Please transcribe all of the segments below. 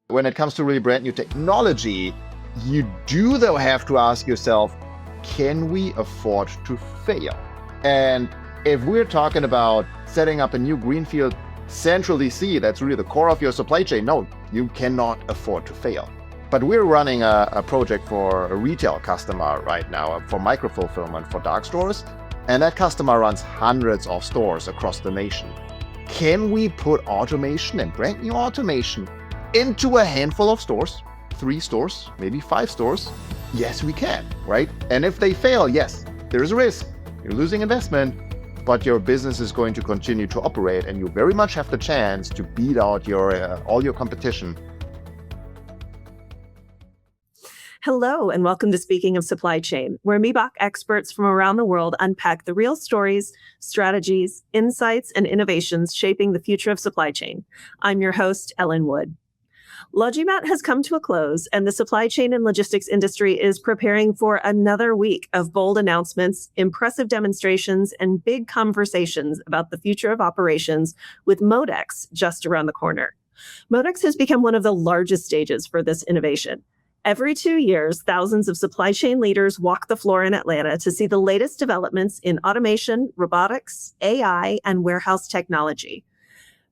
When it comes to really brand new technology, you do though have to ask yourself, can we afford to fail? And if we're talking about setting up a new greenfield central DC, that's really the core of your supply chain, no, you cannot afford to fail. But we're running a project for a retail customer right now for micro-fulfillment for dark stores, and that customer runs hundreds of stores across the nation. Can we put automation and brand new automation into a handful of stores, 3 stores, maybe 5 stores? Yes, we can, right? And if they fail, yes, there is a risk. You're losing investment, but your business is going to continue to operate, and you very much have the chance to beat out all your competition. Hello, and welcome to Speaking of Supply Chain, where Miebach experts from around the world unpack the real stories, strategies, insights, and innovations shaping the future of supply chain. I'm your host, Ellen Wood. LogiMat has come to a close, and the supply chain and logistics industry is preparing for another week of bold announcements, impressive demonstrations, and big conversations about the future of operations with MODEX just around the corner. MODEX has become one of the largest stages for this innovation. Every 2 years, thousands of supply chain leaders walk the floor in Atlanta to see the latest developments in automation, robotics, AI, and warehouse technology.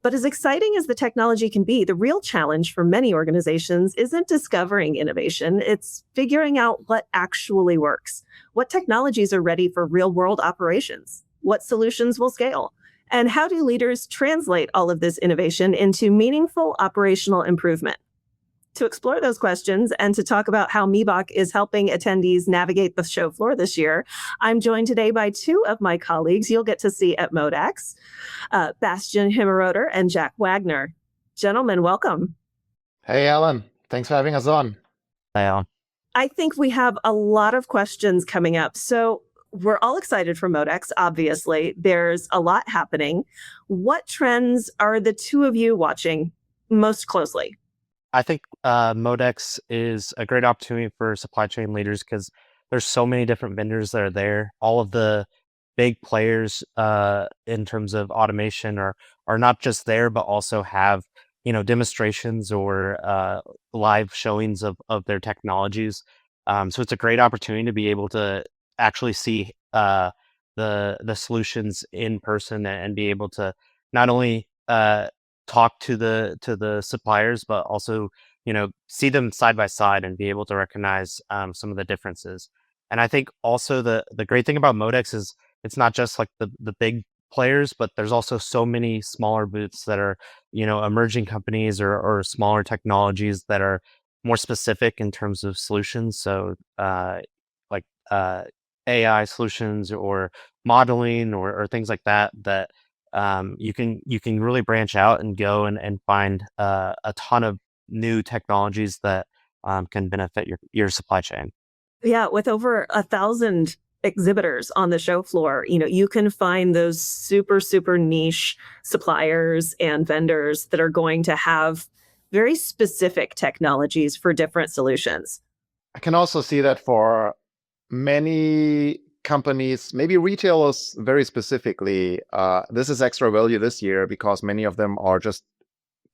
But as exciting as the technology can be, the real challenge for many organizations isn't discovering innovation, it's figuring out what actually works. What technologies are ready for real-world operations? What solutions will scale? And how do leaders translate all of this innovation into meaningful operational improvement? To explore those questions and to talk about how Miebach is helping attendees navigate the show floor this year, I'm joined today by 2 of my colleagues you'll get to see at MODEX, Bastian Himmeroeder and Jack Wagner. Gentlemen, welcome. Hey, Alan. Thanks for having us on. Hey, Alan. I think we have a lot of questions coming up. So we're all excited for MODEX, obviously. There's a lot happening. What trends are the 2 of you watching most closely? I think MODEX is a great opportunity for supply chain leaders because there's so many different vendors that are there. All of the big players in terms of automation are not just there, but also have demonstrations or live showings of their technologies. So it's a great opportunity to be able to actually see the solutions in person and be able to not only talk to the suppliers, but also see them side by side and be able to recognize some of the differences. And I think also the great thing about MODEX is it's not just like the big players, but there's also so many smaller booths that are emerging companies or smaller technologies that are more specific in terms of solutions. So like AI solutions or modeling or things like that you can really branch out and go and find a ton of new technologies that can benefit your supply chain. Yeah, with over 1,000 exhibitors on the show floor, you can find those super, super niche suppliers and vendors that are going to have very specific technologies for different solutions. I can also see that for many companies, maybe retailers very specifically, this is extra value this year because many of them are just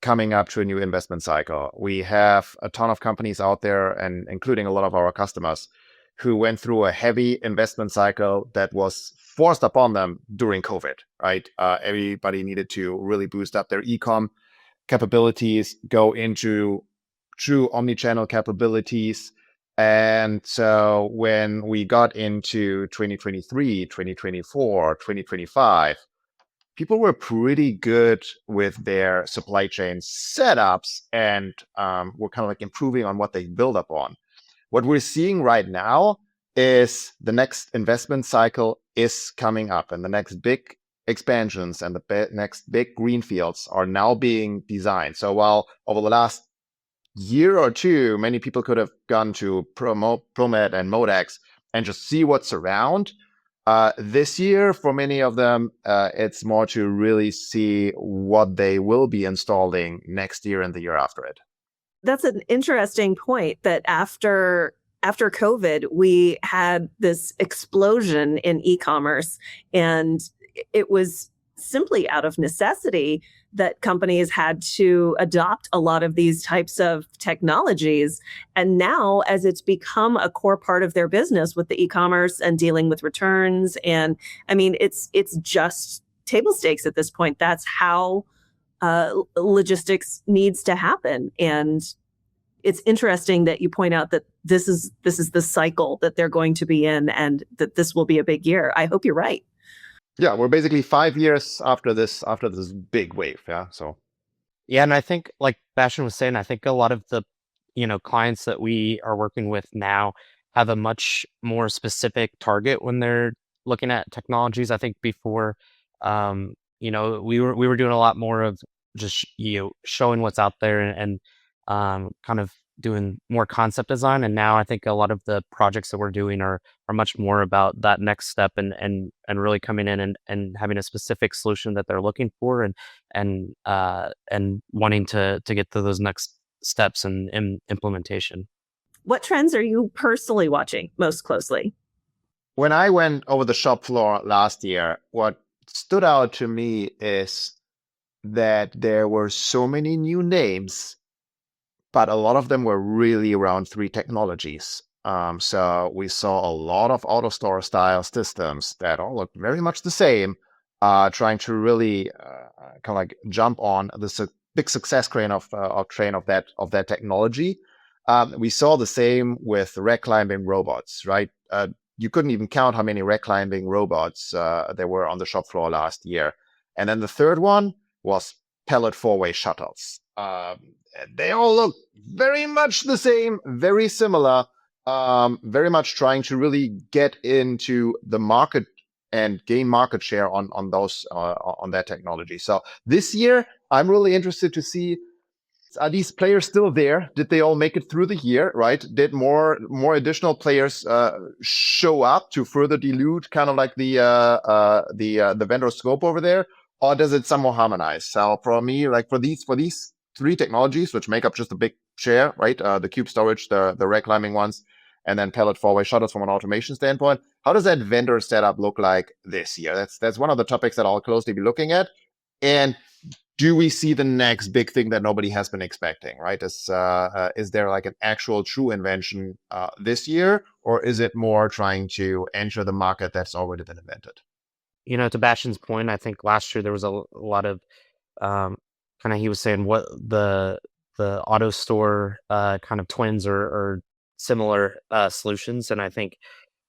coming up to a new investment cycle. We have a ton of companies out there, and including a lot of our customers, who went through a heavy investment cycle that was forced upon them during COVID, right? Everybody needed to really boost up their e-com capabilities, go into true omni-channel capabilities. And so when we got into 2023, 2024, 2025, people were pretty good with their supply chain setups and were kind of like improving on what they build up on. What we're seeing right now is the next investment cycle is coming up, and the next big expansions and the next big greenfields are now being designed. So while over the last year or 2, many people could have gone to ProMed and MODEX and just see what's around. This year, for many of them, it's more to really see what they will be installing next year and the year after it. That's an interesting point that after COVID, we had this explosion in e-commerce, and it was simply out of necessity that companies had to adopt a lot of these types of technologies. And now, as it's become a core part of their business with the e-commerce and dealing with returns, and I mean, it's just table stakes at this point. That's how logistics needs to happen. And it's interesting that you point out that this is the cycle that they're going to be in, and that this will be a big year. I hope you're right. Yeah, we're basically 5 years after this big wave. Yeah, so Yeah, and I think, like Bastian was saying, I think a lot of the, clients that we are working with now have a much more specific target when they're looking at technologies. I think before, we were doing a lot more of just showing what's out there, and kind of doing more concept design. And now I think a lot of the projects that we're doing are much more about that next step, and really coming in and having a specific solution that they're looking for, and wanting to get to those next steps in implementation. What trends are you personally watching most closely? when I went over the shop floor last year, what stood out to me is that there were so many new names, but a lot of them were really around three technologies. So we saw a lot of AutoStore style systems that all look very much the same, trying to really kind of like jump on the big success train of that technology. We saw the same with rack climbing robots, right? You couldn't even count how many rack climbing robots there were on the shop floor last year. And then the third one was pellet four-way shuttles. They all look very much the same, very similar, very much trying to really get into the market and gain market share on those on that technology. So this year, I'm really interested to see, are these players still there? Did they all make it through the year? Right? Did more additional players show up to further dilute kind of like the vendor scope over there, or does it somehow harmonize? So for me, like for these three technologies, which make up just a big share, right? The cube storage, the rack climbing ones, and then pellet four-way shuttles from an automation standpoint. How does that vendor setup look like this year? That's one of the topics that I'll closely be looking at. And do we see the next big thing that nobody has been expecting, right? Is there like an actual true invention this year, or is it more trying to enter the market that's already been invented? To Bastian's point, I think last year there was a lot of kind of, he was saying what the auto store kind of twins or similar solutions. And I think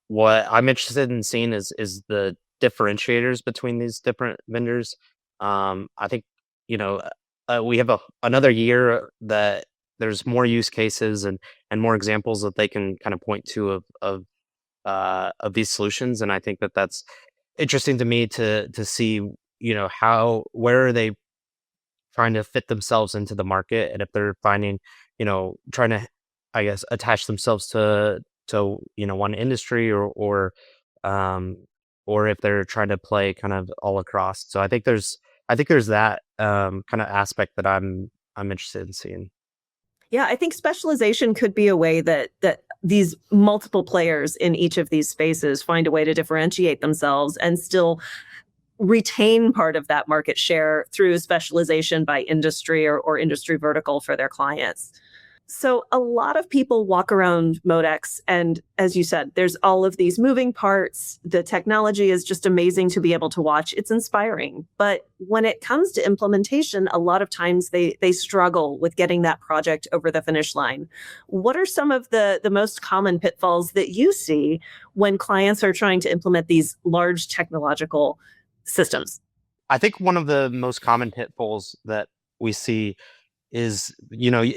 what I'm interested in seeing is the differentiators between these different vendors. I think we have another year that there's more use cases and more examples that they can kind of point to of these solutions. And I think that's interesting to me to see, where are they trying to fit themselves into the market, and if they're finding, trying to, I guess, attach themselves to one industry, or if they're trying to play kind of all across. So I think there's that kind of aspect that I'm interested in seeing. Yeah, I think specialization could be a way that these multiple players in each of these spaces find a way to differentiate themselves and still retain part of that market share through specialization by industry or industry vertical for their clients. So a lot of people walk around MODEX, and as you said, there's all of these moving parts. The technology is just amazing to be able to watch. It's inspiring. But when it comes to implementation, a lot of times they struggle with getting that project over the finish line. What are some of the most common pitfalls that you see when clients are trying to implement these large technological systems? I think one of the most common pitfalls that we see is,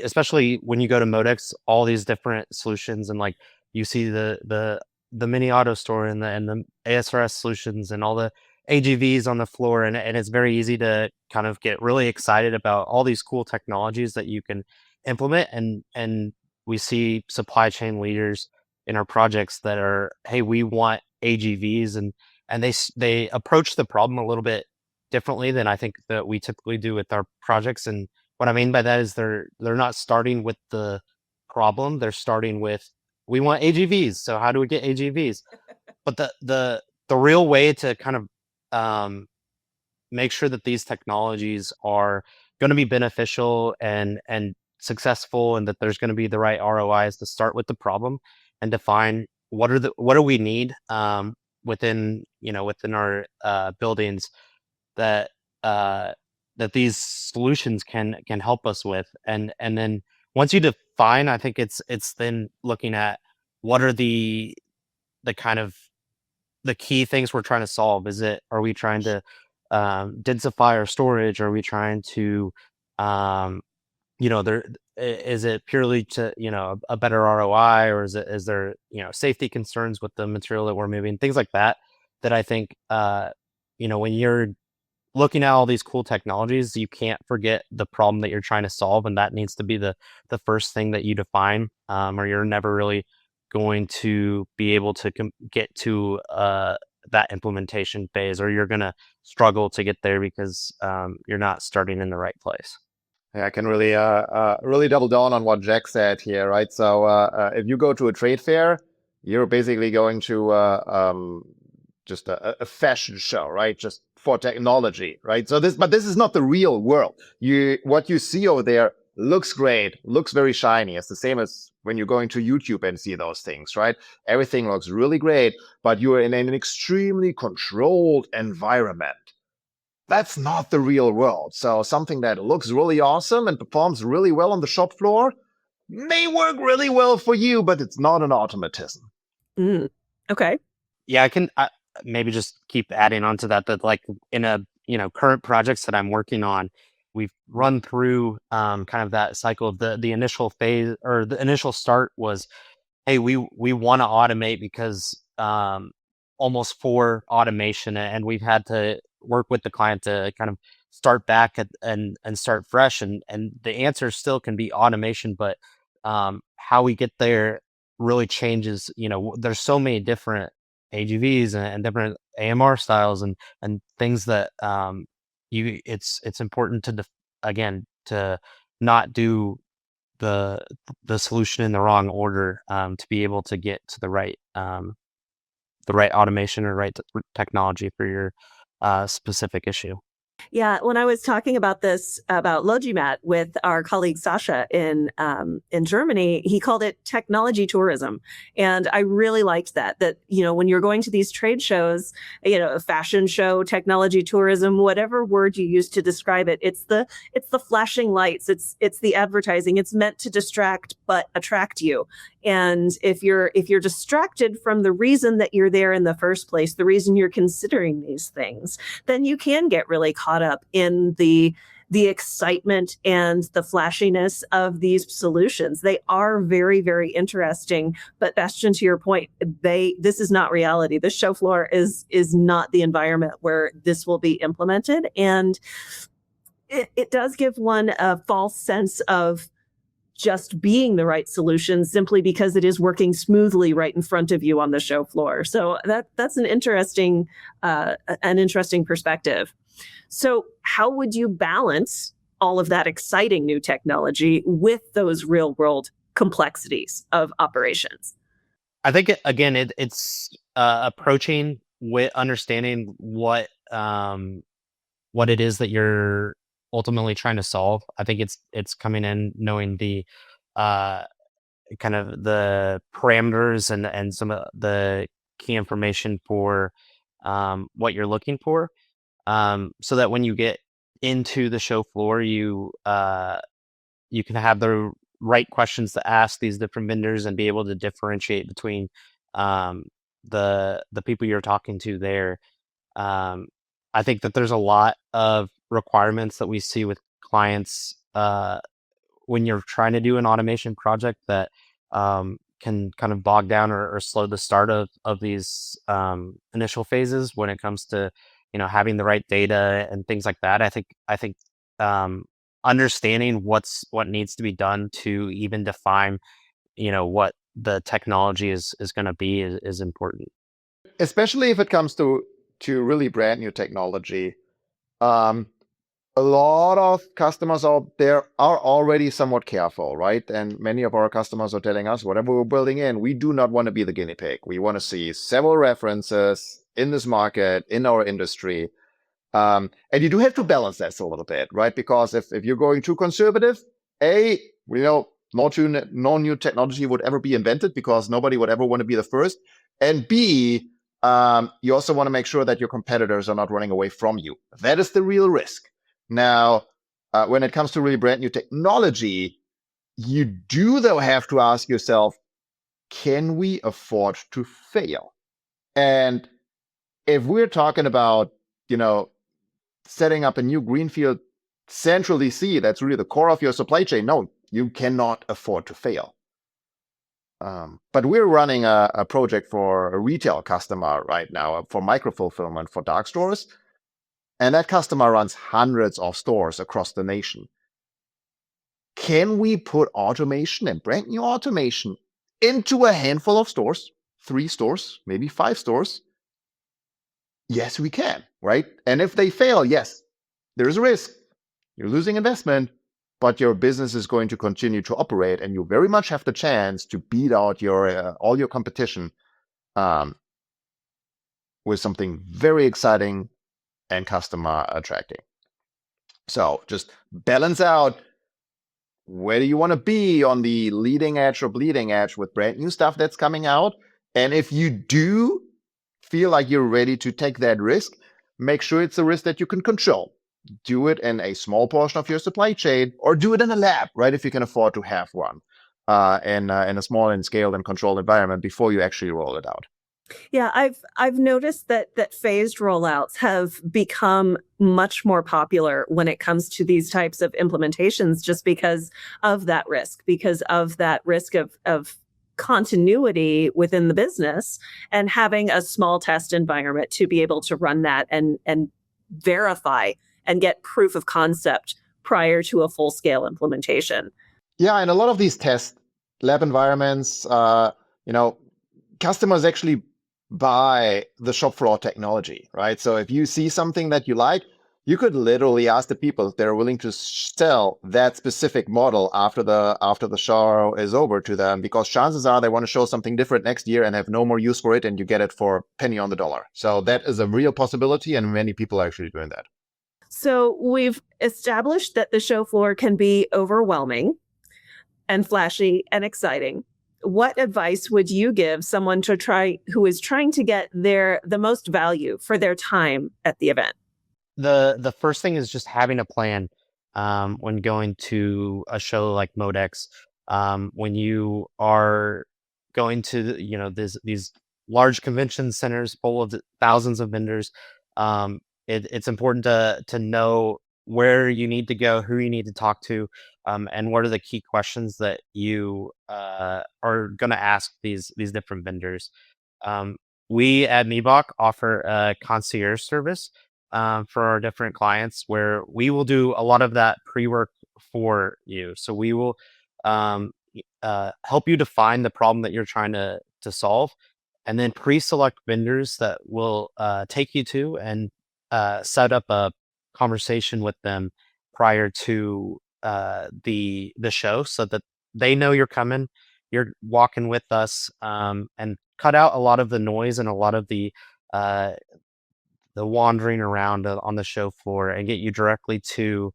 especially when you go to MODEX, all these different solutions, and like you see the mini auto store and the ASRS solutions and all the AGVs on the floor, and it's very easy to kind of get really excited about all these cool technologies that you can implement, and we see supply chain leaders in our projects that are, hey, we want AGVs, and they approach the problem a little bit differently than I think that we typically do with our projects. And what I mean by that is they're not starting with the problem. They're starting with, we want AGVs. So how do we get AGVs? But the real way to kind of make sure that these technologies are going to be beneficial and successful, and that there's going to be the right ROIs to start with the problem and define what do we need within our buildings that that these solutions can help us with, and then once you define, I think it's then looking at what are the kind of the key things we're trying to solve. Are we trying to densify our storage? Are we trying to is it purely to a better ROI, or is there safety concerns with the material that we're moving, things like that, that I think when you're looking at all these cool technologies, you can't forget the problem that you're trying to solve, and that needs to be the first thing that you define, or you're never really going to be able to get to that implementation phase, or you're going to struggle to get there because you're not starting in the right place. Yeah, I can really double down on what Jack said here, right? So if you go to a trade fair, you're basically going to just a fashion show, right? Just for technology, right? So this is not the real world. What you see over there looks great, looks very shiny. It's the same as when you're going to YouTube and see those things, right? Everything looks really great, but you're in an extremely controlled environment. That's not the real world. So something that looks really awesome and performs really well on the shop floor may work really well for you, but it's not an automatism. Okay. Yeah, I can maybe just keep adding on to that like in a current projects that I'm working on, we've run through kind of that cycle of the initial phase, or the initial start was, hey, we want to automate because almost for automation, and we've had to work with the client to kind of start back and start fresh, and the answer still can be automation, but how we get there really changes. There's so many different AGVs and different AMR styles and things that it's important to again to not do the solution in the wrong order, to be able to get to the right automation or right technology for your specific issue. Yeah, when I was talking about this about Logimat with our colleague Sasha in Germany, he called it technology tourism, and I really liked that. That when you're going to these trade shows, a fashion show, technology tourism, whatever word you use to describe it, it's the flashing lights, it's the advertising. It's meant to distract but attract you. And if you're distracted from the reason that you're there in the first place, the reason you're considering these things, then you can get really caught up in the excitement and the flashiness of these solutions. They are very, very interesting. But Bastian, to your point, this is not reality. The show floor is not the environment where this will be implemented. And it does give one a false sense of just being the right solution simply because it is working smoothly right in front of you on the show floor. So that's an interesting perspective. So how would you balance all of that exciting new technology with those real world complexities of operations? I think it's approaching with understanding what it is that you're ultimately trying to solve. I think it's coming in knowing the kind of the parameters and some of the key information for what you're looking for, so that when you get into the show floor, you can have the right questions to ask these different vendors and be able to differentiate between the people you're talking to there. I think that there's a lot of requirements that we see with clients when you're trying to do an automation project that can kind of bog down or slow the start of these initial phases when it comes to having the right data and things like that. I think understanding what needs to be done to even define what the technology is going to be is important, especially if it comes to really brand new technology. A lot of customers out there are already somewhat careful, right? And many of our customers are telling us, whatever we're building in, we do not want to be the guinea pig. We want to see several references in this market, in our industry. And you do have to balance this a little bit, right? Because if you're going too conservative, no new technology would ever be invented because nobody would ever want to be the first. And B, you also want to make sure that your competitors are not running away from you. That is the real risk. Now, when it comes to really brand new technology, you do, though, have to ask yourself, can we afford to fail? And if we're talking about, setting up a new greenfield central DC, that's really the core of your supply chain. No, you cannot afford to fail. But we're running a project for a retail customer right now for micro-fulfillment for dark stores. And that customer runs hundreds of stores across the nation. Can we put automation and brand new automation into a handful of stores, 3 stores, maybe 5 stores? Yes, we can, right? And if they fail, yes, there's a risk. You're losing investment, but your business is going to continue to operate, and you very much have the chance to beat out all your competition with something very exciting and customer attracting. So just balance out, where do you want to be on the leading edge or bleeding edge with brand new stuff that's coming out? And if you do feel like you're ready to take that risk, make sure it's a risk that you can control. Do it in a small portion of your supply chain, or do it in a lab, right? If you can afford to have one in a small and scaled and controlled environment before you actually roll it out. Yeah, I've noticed that phased rollouts have become much more popular when it comes to these types of implementations, just because of that risk of continuity within the business, and having a small test environment to be able to run that and verify and get proof of concept prior to a full scale implementation. Yeah, and a lot of these test lab environments, customers actually buy the shop floor technology, right? So if you see something that you like, you could literally ask the people if they're willing to sell that specific model after the show is over to them, because chances are they want to show something different next year and have no more use for it, and you get it for a penny on the dollar. So that is a real possibility, and many people are actually doing that. So we've established that the show floor can be overwhelming and flashy and exciting. What advice would you give someone who is trying to get the most value for their time at the event? The first thing is just having a plan when going to a show like MODEX. When you are going to these large convention centers full of thousands of vendors, it's important to know where you need to go, who you need to talk to, and what are the key questions that you are going to ask these different vendors. We at Miebach offer a concierge service for our different clients, where we will do a lot of that pre-work for you. So we will help you define the problem that you're trying to solve, and then pre-select vendors that will take you to and set up a conversation with them prior to the show, so that they know you're coming, you're walking with us, and cut out a lot of the noise and a lot of the wandering around on the show floor, and get you directly to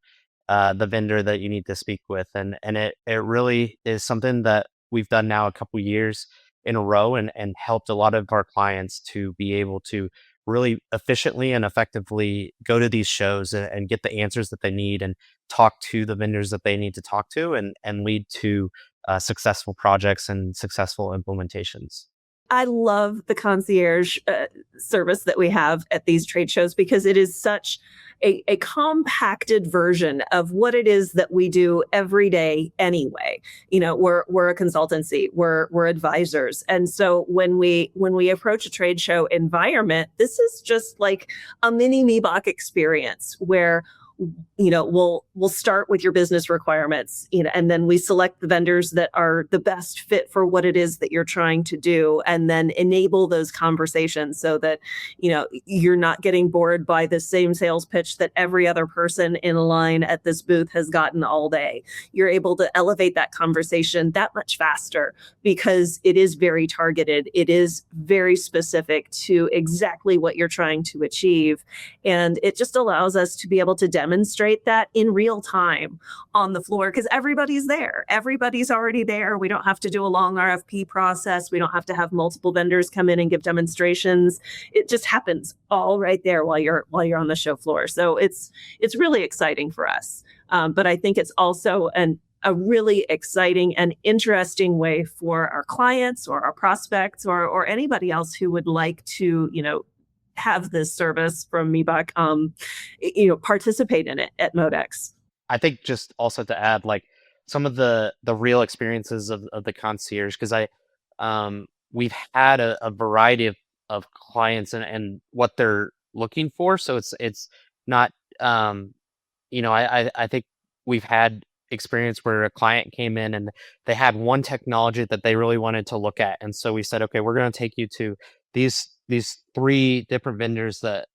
the vendor that you need to speak with. And it really is something that we've done now a couple years in a row, and helped a lot of our clients to be able to really efficiently and effectively go to these shows and get the answers that they need, and talk to the vendors that they need to talk to, and lead to successful projects and successful implementations. I love the concierge service that we have at these trade shows, because it is such a compacted version of what it is that we do every day anyway. We're a consultancy, we're advisors. And so when we approach a trade show environment, this is just like a mini Miebach experience, where we'll start with your business requirements, and then we select the vendors that are the best fit for what it is that you're trying to do, and then enable those conversations so that, you're not getting bored by the same sales pitch that every other person in line at this booth has gotten all day. You're able to elevate that conversation that much faster because it is very targeted. It is very specific to exactly what you're trying to achieve. And it just allows us to be able to demonstrate that in real time on the floor because everybody's there. Everybody's already there. We don't have to do a long RFP process. We don't have to have multiple vendors come in and give demonstrations. It just happens all right there while you're on the show floor. So it's really exciting for us. But I think it's also a really exciting and interesting way for our clients or our prospects or anybody else who would like to, have this service from Miebach, participate in it at MODEX. I think just also to add, like some of the real experiences of the concierge, because we've had a variety of clients and what they're looking for. So it's not, I think we've had experience where a client came in and they had one technology that they really wanted to look at. And so we said, okay, we're going to take you to these 3 different vendors that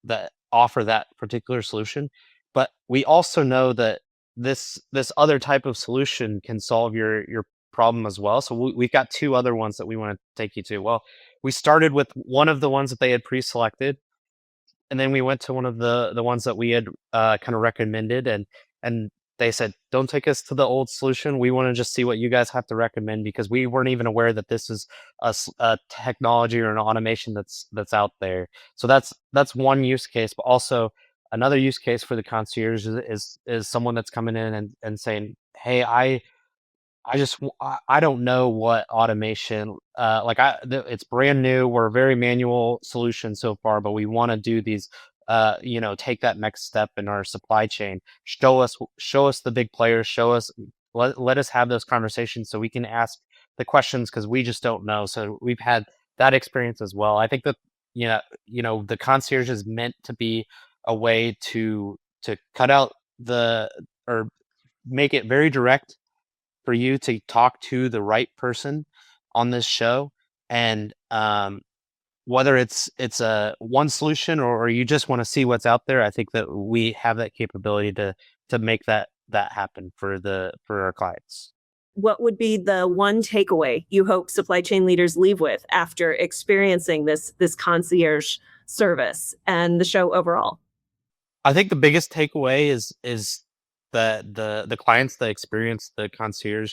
offer that particular solution. But we also know that this other type of solution can solve your problem as well. So we've got 2 other ones that we want to take you to. Well, we started with one of the ones that they had pre-selected, and then we went to one of the ones that we had kind of recommended, and they said, don't take us to the old solution. We want to just see what you guys have to recommend, because we weren't even aware that this is a technology or an automation that's out there. So that's one use case. But also another use case for the concierge is someone that's coming in and saying, hey, I don't know what automation, it's brand new. We're a very manual solution so far, but we want to do these, take that next step in our supply chain. Show us the big players, let us have those conversations so we can ask the questions, because we just don't know. So we've had that experience as well. I think that, the concierge is meant to be a way to cut out or make it very direct for you to talk to the right person on this show. And whether it's a one solution or you just want to see what's out there, I think that we have that capability to make that happen for our clients. What would be the one takeaway you hope supply chain leaders leave with after experiencing this concierge service and the show overall? I think the biggest takeaway is that the clients that experience the concierge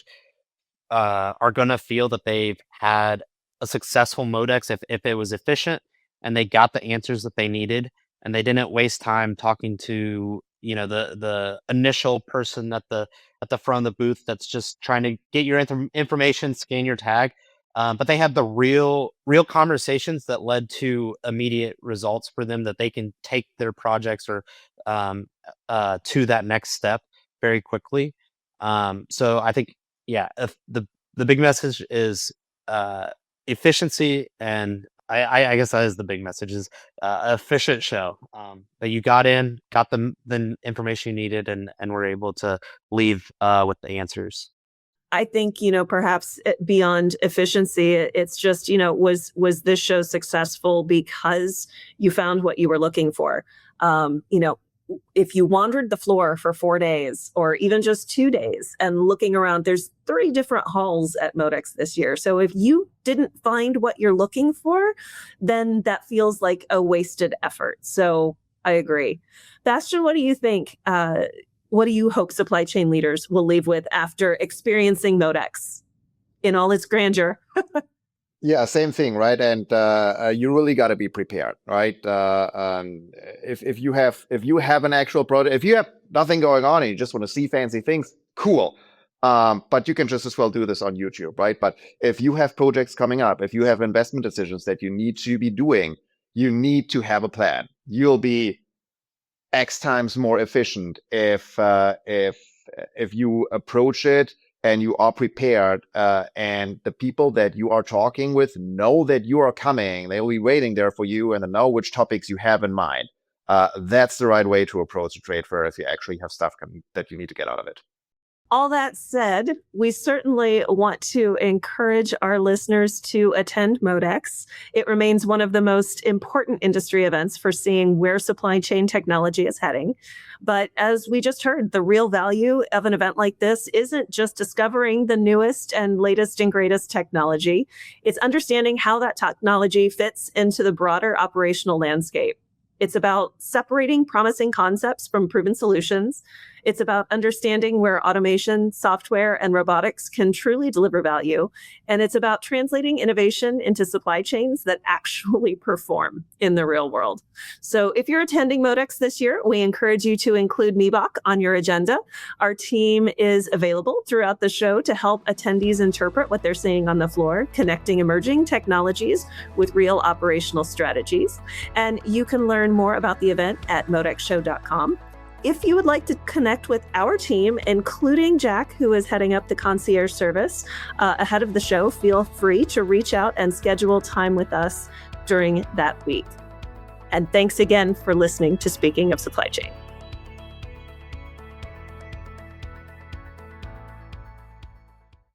are going to feel that they've had a successful MODEX if it was efficient and they got the answers that they needed, and they didn't waste time talking to the initial person at the front of the booth that's just trying to get your information, scan your tag. But they had the real conversations that led to immediate results for them, that they can take their projects or to that next step very quickly. So I think, if the big message is efficiency, and I guess that is the big message, is efficient show, that you got the information you needed and were able to leave with the answers. I think, perhaps beyond efficiency, it's just, was this show successful because you found what you were looking for? If you wandered the floor for 4 days or even just 2 days and looking around, there's 3 different halls at MODEX this year. So if you didn't find what you're looking for, then that feels like a wasted effort. So I agree. Bastian, what do you think? What do you hope supply chain leaders will leave with after experiencing MODEX in all its grandeur? Yeah, same thing, right? And you really got to be prepared, right? If you have an actual product, if you have nothing going on and you just want to see fancy things, cool. But you can just as well do this on YouTube, right? But if you have projects coming up, if you have investment decisions that you need to be doing, you need to have a plan. You'll be X times more efficient if you approach it and you are prepared, and the people that you are talking with know that you are coming. They will be waiting there for you and they know which topics you have in mind. that's the right way to approach a trade fair if you actually have stuff that you need to get out of it. All that said, we certainly want to encourage our listeners to attend MODEX. It remains one of the most important industry events for seeing where supply chain technology is heading. But as we just heard, the real value of an event like this isn't just discovering the newest and latest and greatest technology. It's understanding how that technology fits into the broader operational landscape. It's about separating promising concepts from proven solutions. It's about understanding where automation, software, and robotics can truly deliver value. And it's about translating innovation into supply chains that actually perform in the real world. So if you're attending MODEX this year, we encourage you to include Miebach on your agenda. Our team is available throughout the show to help attendees interpret what they're seeing on the floor, connecting emerging technologies with real operational strategies. And you can learn more about the event at modexshow.com. If you would like to connect with our team, including Jack, who is heading up the concierge service ahead of the show, feel free to reach out and schedule time with us during that week. And thanks again for listening to Speaking of Supply Chain.